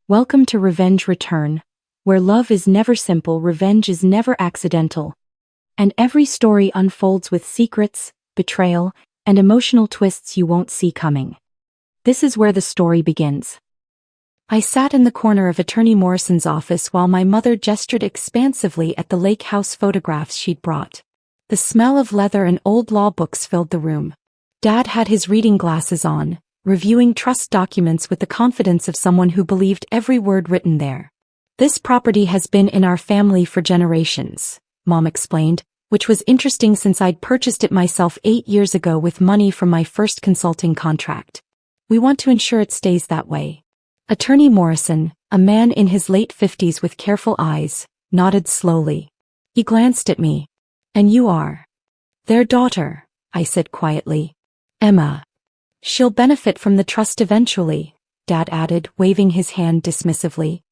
Welcome to Revenge Return, where love is never simple, revenge is never accidental, and every story unfolds with secrets, betrayal, and emotional twists you won't see coming. This is where the story begins. I sat in the corner of Attorney Morrison's office while my mother gestured expansively at the lake house photographs she'd brought. The smell of leather and old law books filled the room. Dad had his reading glasses on, reviewing trust documents with the confidence of someone who believed every word written there. "This property has been in our family for generations," Mom explained, which was interesting since I'd purchased it myself 8 years ago with money from my first consulting contract. "We want to ensure it stays that way." Attorney Morrison, a man in his late 50s with careful eyes, nodded slowly. He glanced at me. "And you are?" "Their daughter," I said quietly. "Emma. She'll benefit from the trust eventually," Dad added, waving his hand dismissively.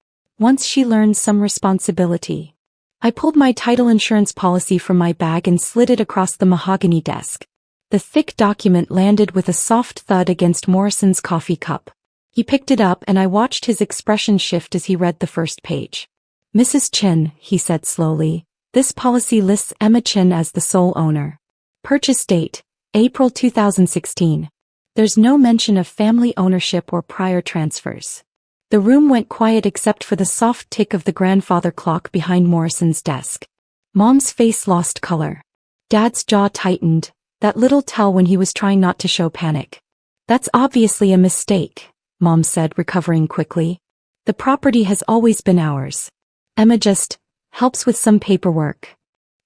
"Once she learns some responsibility." I pulled my title insurance policy from my bag and slid it across the mahogany desk. The thick document landed with a soft thud against Morrison's coffee cup. He picked it up and I watched his expression shift as he read the first page. "Mrs. Chin," he said slowly, "this policy lists Emma Chin as the sole owner. Purchase date, April 2016. There's no mention of family ownership or prior transfers." The room went quiet except for the soft tick of the grandfather clock behind Morrison's desk. Mom's face lost color. Dad's jaw tightened, that little tell when he was trying not to show panic. "That's obviously a mistake," Mom said, recovering quickly. "The property has always been ours. Emma just helps with some paperwork."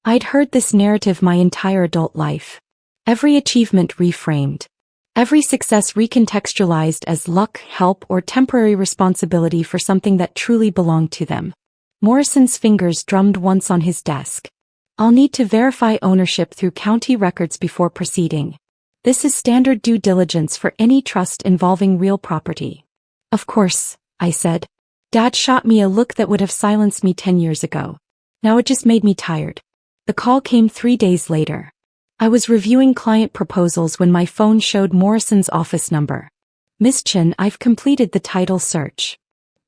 I'd heard this narrative my entire adult life. Every achievement reframed. Every success recontextualized as luck, help, or temporary responsibility for something that truly belonged to them. Morrison's fingers drummed once on his desk. "I'll need to verify ownership through county records before proceeding. This is standard due diligence for any trust involving real property." "Of course," I said. Dad shot me a look that would have silenced me 10 years ago. Now it just made me tired. The call came 3 days later. I was reviewing client proposals when my phone showed Morrison's office number. "Miss Chin, I've completed the title search."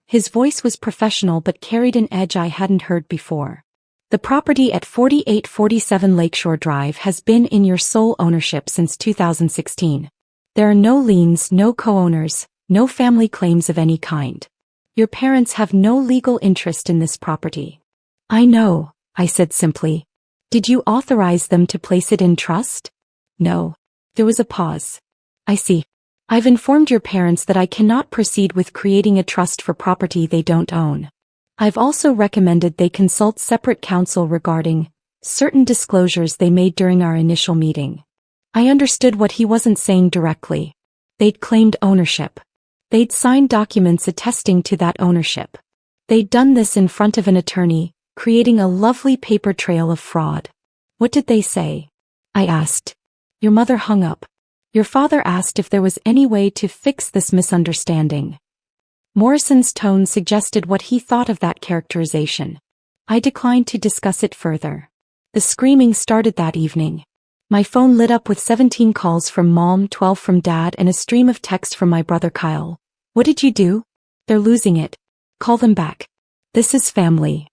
His voice was professional but carried an edge I hadn't heard before. "The property at 4847 Lakeshore Drive has been in your sole ownership since 2016. There are no liens, no co-owners, no family claims of any kind. Your parents have no legal interest in this property." "I know," I said simply. "Did you authorize them to place it in trust?" "No." There was a pause. "I see. I've informed your parents that I cannot proceed with creating a trust for property they don't own. I've also recommended they consult separate counsel regarding certain disclosures they made during our initial meeting." I understood what he wasn't saying directly. They'd claimed ownership. They'd signed documents attesting to that ownership. They'd done this in front of an attorney, creating a lovely paper trail of fraud. "What did they say?" I asked. "Your mother hung up. Your father asked if there was any way to fix this misunderstanding." Morrison's tone suggested what he thought of that characterization. I declined to discuss it further. The screaming started that evening. My phone lit up with 17 calls from Mom, 12 from Dad, and a stream of text from my brother Kyle. "What did you do? They're losing it. Call them back. This is family."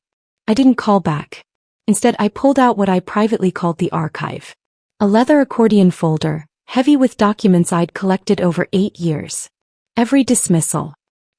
I didn't call back. Instead, I pulled out what I privately called the archive. A leather accordion folder, heavy with documents I'd collected over 8 years. Every dismissal.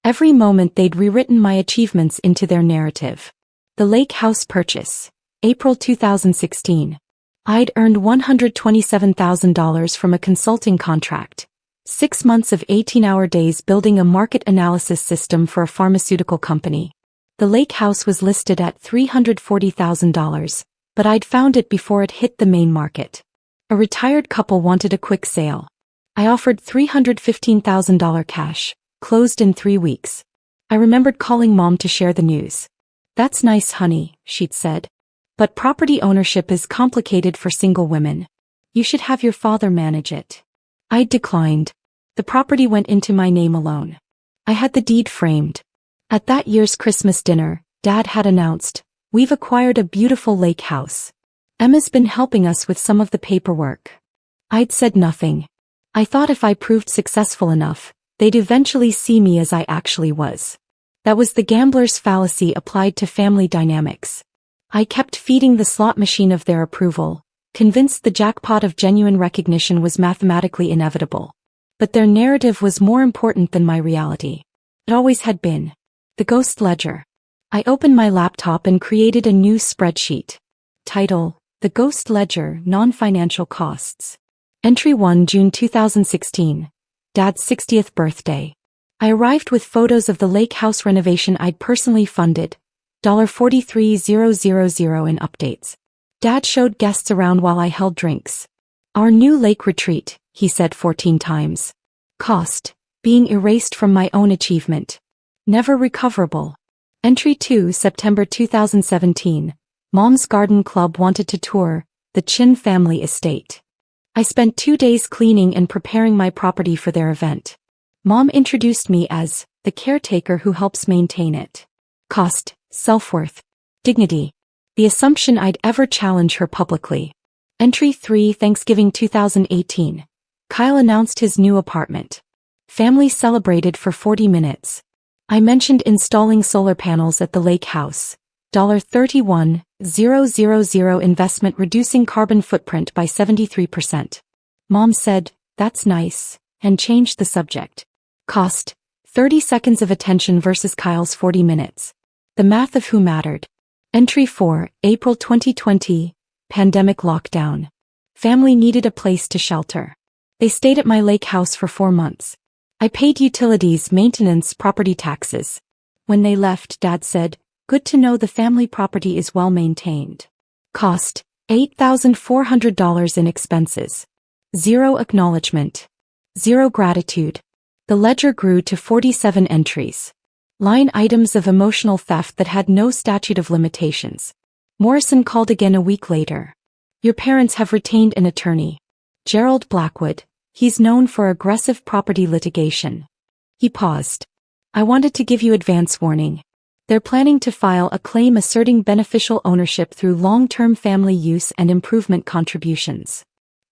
Every moment they'd rewritten my achievements into their narrative. The lake house purchase, April 2016. I'd earned $127,000 from a consulting contract. 6 months of 18-hour days building a market analysis system for a pharmaceutical company. The lake house was listed at $340,000, but I'd found it before it hit the main market. A retired couple wanted a quick sale. I offered $315,000 cash, closed in 3 weeks. I remembered calling Mom to share the news. "That's nice, honey," she'd said. "But property ownership is complicated for single women. You should have your father manage it." I'd declined. The property went into my name alone. I had the deed framed. At that year's Christmas dinner, Dad had announced, "We've acquired a beautiful lake house. Emma's been helping us with some of the paperwork." I'd said nothing. I thought if I proved successful enough, they'd eventually see me as I actually was. That was the gambler's fallacy applied to family dynamics. I kept feeding the slot machine of their approval, convinced the jackpot of genuine recognition was mathematically inevitable. But their narrative was more important than my reality. It always had been. The ghost ledger. I opened my laptop and created a new spreadsheet. Title: The Ghost Ledger, Non-Financial Costs. Entry 1, June 2016. Dad's 60th birthday. I arrived with photos of the lake house renovation I'd personally funded, $43,000 in updates. Dad showed guests around while I held drinks. Our new lake retreat, he said 14 times. Cost: being erased from my own achievement. Never recoverable. Entry 2, September 2017. Mom's Garden Club wanted to tour the Chin family estate. I spent 2 days cleaning and preparing my property for their event. Mom introduced me as the caretaker who helps maintain it. Cost: self-worth, dignity. The assumption I'd ever challenge her publicly. Entry 3, Thanksgiving 2018. Kyle announced his new apartment. Family celebrated for 40 minutes. I mentioned installing solar panels at the lake house. $31,000 investment reducing carbon footprint by 73%. Mom said, "That's nice," and changed the subject. Cost: 30 seconds of attention versus Kyle's 40 minutes. The math of who mattered. Entry 4, April 2020. Pandemic lockdown. Family needed a place to shelter. They stayed at my lake house for 4 months. I paid utilities, maintenance, property taxes. When they left, Dad said, "Good to know the family property is well maintained." Cost: $8,400 in expenses. Zero acknowledgement. Zero gratitude. The ledger grew to 47 entries. Line items of emotional theft that had no statute of limitations. Morrison called again a week later. "Your parents have retained an attorney. Gerald Blackwood. He's known for aggressive property litigation." He paused. "I wanted to give you advance warning. They're planning to file a claim asserting beneficial ownership through long-term family use and improvement contributions."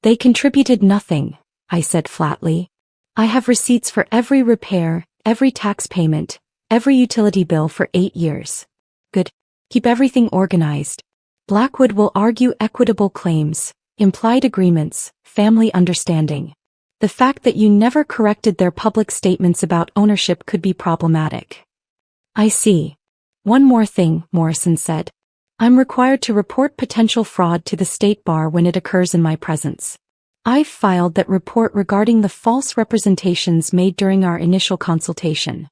"They contributed nothing," I said flatly. "I have receipts for every repair, every tax payment, every utility bill for 8 years." "Good. Keep everything organized." Blackwood will argue equitable claims, implied agreements, family understanding. The fact that you never corrected their public statements about ownership could be problematic. "I see. One more thing," Morrison said. "I'm required to report potential fraud to the state bar when it occurs in my presence. I've filed that report regarding the false representations made during our initial consultation."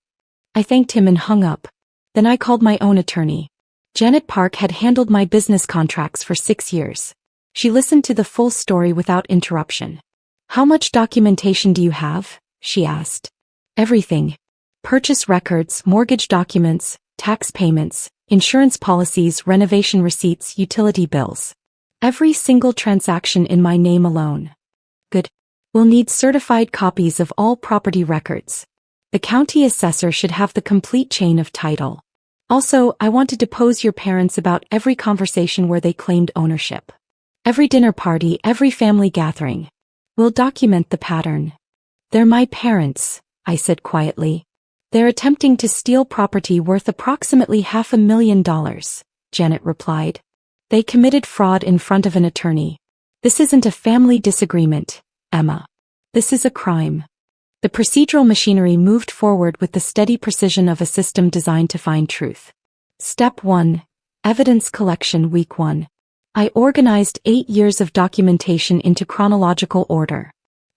I thanked him and hung up. Then I called my own attorney. Janet Park had handled my business contracts for 6 years. She listened to the full story without interruption. "How much documentation do you have?" she asked. "Everything. Purchase records, mortgage documents, tax payments, insurance policies, renovation receipts, utility bills. Every single transaction in my name alone." "Good. We'll need certified copies of all property records. The county assessor should have the complete chain of title. Also, I want to depose your parents about every conversation where they claimed ownership. Every dinner party, every family gathering. We'll document the pattern." "They're my parents," I said quietly. "They're attempting to steal property worth approximately $500,000, Janet replied. "They committed fraud in front of an attorney. This isn't a family disagreement, Emma. This is a crime." The procedural machinery moved forward with the steady precision of a system designed to find truth. Step 1. Evidence collection. Week 1. I organized 8 years of documentation into chronological order.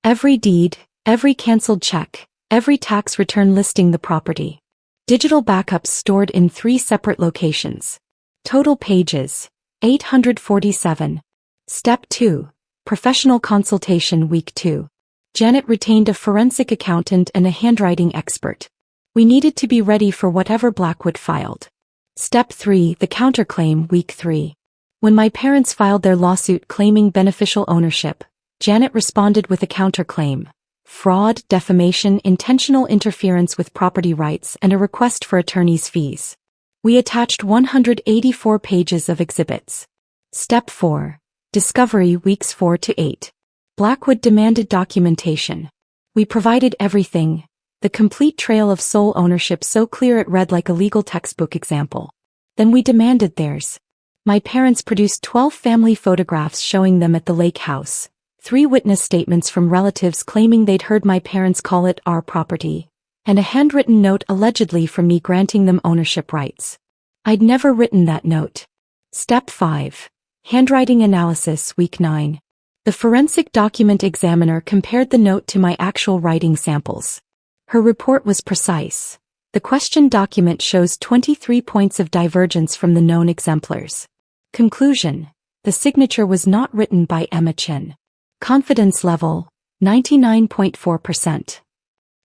Every deed, every canceled check, every tax return listing the property. Digital backups stored in 3 separate locations. Total pages: 847. Step 2. Professional consultation. Week 2. Janet retained a forensic accountant and a handwriting expert. We needed to be ready for whatever Blackwood filed. Step 3. The counterclaim. Week 3. When my parents filed their lawsuit claiming beneficial ownership, Janet responded with a counterclaim: fraud, defamation, intentional interference with property rights, and a request for attorney's fees. We attached 184 pages of exhibits. Step 4. Discovery. Weeks 4 to 8. Blackwood demanded documentation. We provided everything: The complete trail of sole ownership so clear it read like a legal textbook example. Then we demanded theirs. My parents produced 12 family photographs showing them at the lake house, 3 witness statements from relatives claiming they'd heard my parents call it our property, and a handwritten note allegedly from me granting them ownership rights. I'd never written that note. Step 5. Handwriting analysis, week 9. The forensic document examiner compared the note to my actual writing samples. Her report was precise. The question document shows 23 points of divergence from the known exemplars. Conclusion: the signature was not written by Emma Chin. Confidence level: 99.4%.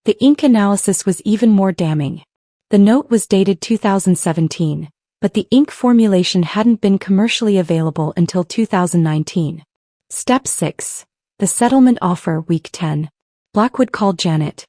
The ink analysis was even more damning. The note was dated 2017, but the ink formulation hadn't been commercially available until 2019. Step 6. The settlement offer, week 10. Blackwood called Janet.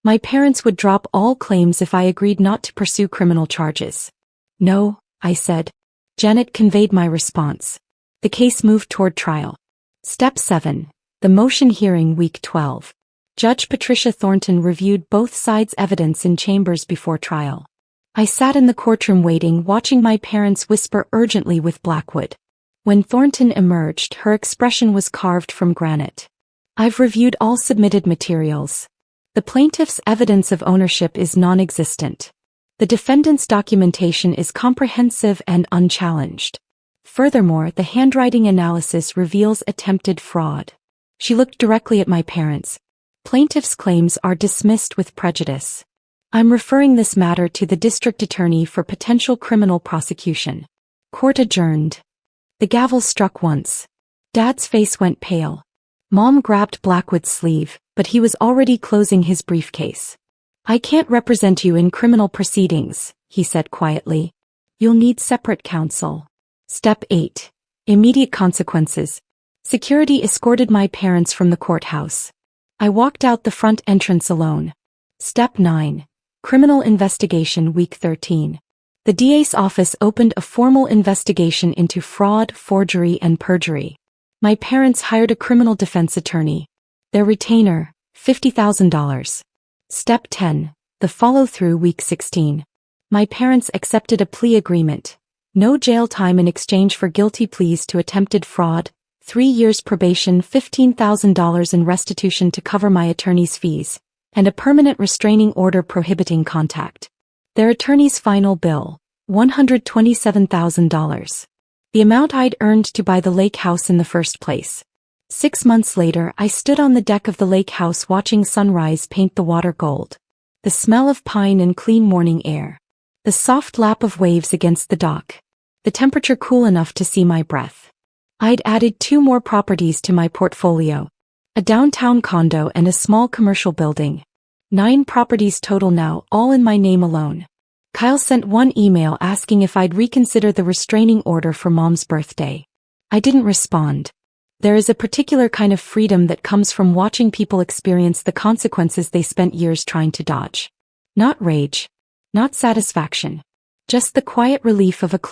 My parents would drop all claims if I agreed not to pursue criminal charges. No, I said. Janet conveyed my response. The case moved toward trial. Step 7. The motion hearing, week 12. Judge Patricia Thornton reviewed both sides' evidence in chambers before trial. I sat in the courtroom waiting, watching my parents whisper urgently with Blackwood. When Thornton emerged, her expression was carved from granite. I've reviewed all submitted materials. The plaintiff's evidence of ownership is non-existent. The defendant's documentation is comprehensive and unchallenged. Furthermore, the handwriting analysis reveals attempted fraud. She looked directly at my parents. Plaintiff's claims are dismissed with prejudice. I'm referring this matter to the district attorney for potential criminal prosecution. Court adjourned. The gavel struck once. Dad's face went pale. Mom grabbed Blackwood's sleeve, but he was already closing his briefcase. I can't represent you in criminal proceedings, he said quietly. You'll need separate counsel. Step 8. Immediate consequences. Security escorted my parents from the courthouse. I walked out the front entrance alone. Step 9. Criminal investigation, week 13. The DA's office opened a formal investigation into fraud, forgery, and perjury. My parents hired a criminal defense attorney. Their retainer, $50,000. Step 10. The follow-through, week 16. My parents accepted a plea agreement. No jail time in exchange for guilty pleas to attempted fraud, 3 years probation, $15,000 in restitution to cover my attorney's fees, and a permanent restraining order prohibiting contact. Their attorney's final bill, $127,000. The amount I'd earned to buy the lake house in the first place. 6 months later, I stood on the deck of the lake house watching sunrise paint the water gold. The smell of pine and clean morning air. The soft lap of waves against the dock. The temperature cool enough to see my breath. I'd added 2 more properties to my portfolio. A downtown condo and a small commercial building. 9 properties total now, all in my name alone. Kyle sent one email asking if I'd reconsider the restraining order for Mom's birthday. I didn't respond. There is a particular kind of freedom that comes from watching people experience the consequences they spent years trying to dodge. Not rage. Not satisfaction. Just the quiet relief of a